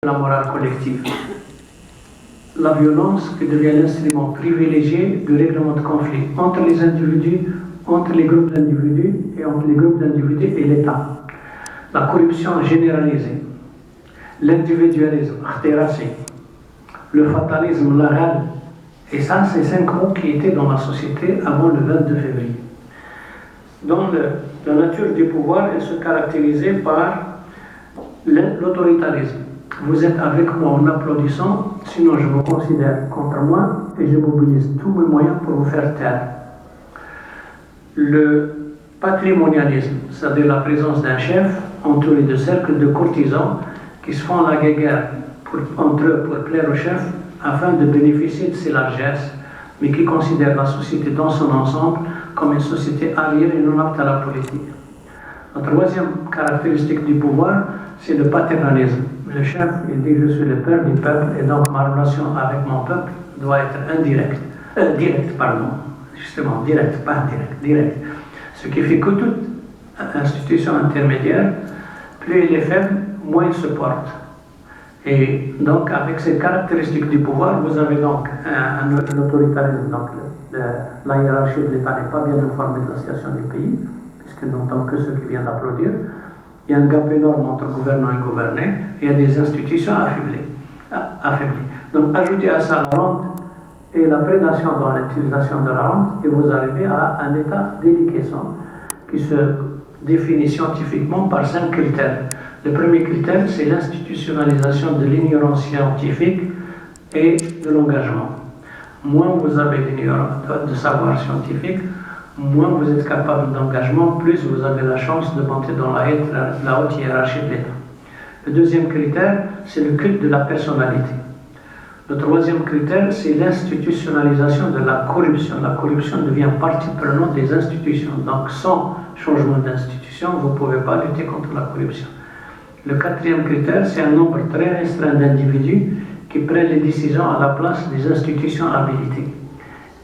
la morale collective. La violence qui devient l'instrument privilégié de règlement de conflits entre les individus, entre les groupes d'individus et entre les groupes d'individus et l'État. La corruption généralisée, l'individualisme, le fatalisme, la râle. Et ça, c'est 5 mots qui étaient dans la société avant le 22 février. Dans la nature du pouvoir, elle se caractérisait par l'autoritarisme. Vous êtes avec moi en applaudissant, sinon je vous considère contre moi et je mobilise tous mes moyens pour vous faire taire. Le patrimonialisme, c'est-à-dire la présence d'un chef entouré de cercles de courtisans qui se font la guerre entre eux pour plaire au chef afin de bénéficier de ses largesses, mais qui considèrent la société dans son ensemble comme une société arrière et non apte à la politique. La troisième caractéristique du pouvoir, c'est le paternalisme. Le chef, il dit je suis le père du peuple et donc ma relation avec mon peuple doit être direct, pas indirect, direct. Ce qui fait que toute institution intermédiaire, plus elle est faible, moins il se porte. Et donc, avec ces caractéristiques du pouvoir, vous avez donc un autoritarisme. Donc, la hiérarchie de l'État n'est pas bien informée de la situation du pays, puisqu'elle n'entend que ceux qui viennent d'applaudir. Il y a un gap énorme entre gouvernants et gouvernés, et il y a des institutions affaiblies. Donc, ajoutez à ça la rente et la prédation dans l'utilisation de la rente, et vous arrivez à un état déliquescent qui se définit scientifiquement par 5 critères. Le premier critère, c'est l'institutionnalisation de l'ignorance scientifique et de l'engagement. Moins vous avez de savoir scientifique, moins vous êtes capable d'engagement, plus vous avez la chance de monter dans la haute hiérarchie de l'État. Le deuxième critère, c'est le culte de la personnalité. Le troisième critère, c'est l'institutionnalisation de la corruption. La corruption devient partie prenante des institutions. Donc, sans changement d'institution, vous ne pouvez pas lutter contre la corruption. Le quatrième critère, c'est un nombre très restreint d'individus qui prennent les décisions à la place des institutions habilitées.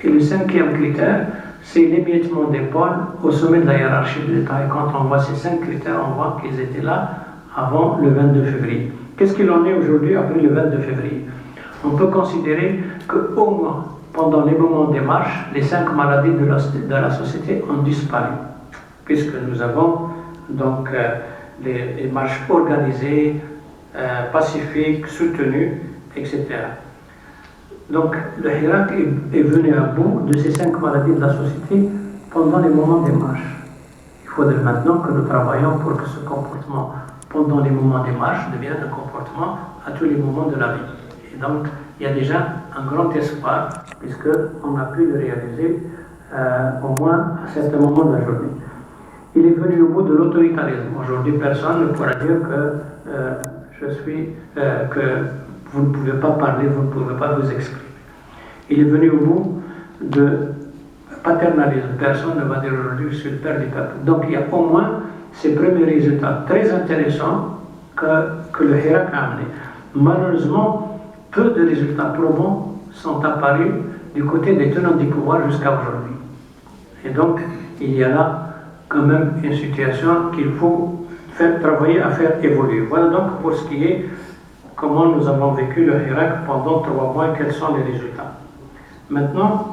Et le cinquième critère, c'est l'émiettement des pôles au sommet de la hiérarchie de l'État. Et quand on voit ces 5 critères, on voit qu'ils étaient là avant le 22 février. Qu'est-ce qu'il en est aujourd'hui après le 22 février? On peut considérer qu'au moins, pendant les moments des marches, les 5 maladies de la société ont disparu, puisque nous avons donc les marches organisées, pacifiques, soutenues, etc. Donc, le Hirak est venu à bout de ces 5 maladies de la société pendant les moments des marches. Il faudrait maintenant que nous travaillions pour que ce comportement, pendant les moments des marches, devienne un comportement à tous les moments de la vie. Et donc, il y a déjà un grand espoir, puisqu'on a pu le réaliser au moins à certains moments de la journée. Il est venu au bout de l'autoritarisme. Aujourd'hui, personne ne pourra dire que vous ne pouvez pas parler, vous ne pouvez pas vous exprimer. Il est venu au bout de paternalisme. Personne ne va dire aujourd'hui que je suis le père du peuple. Donc il y a au moins ces premiers résultats très intéressants que le Hirak a amenés. Malheureusement, peu de résultats probants sont apparus du côté des tenants du pouvoir jusqu'à aujourd'hui. Et donc, il y a là quand même une situation qu'il faut travailler à faire évoluer. Voilà donc pour ce qui est comment nous avons vécu le Hirak pendant 3 mois et quels sont les résultats. Maintenant,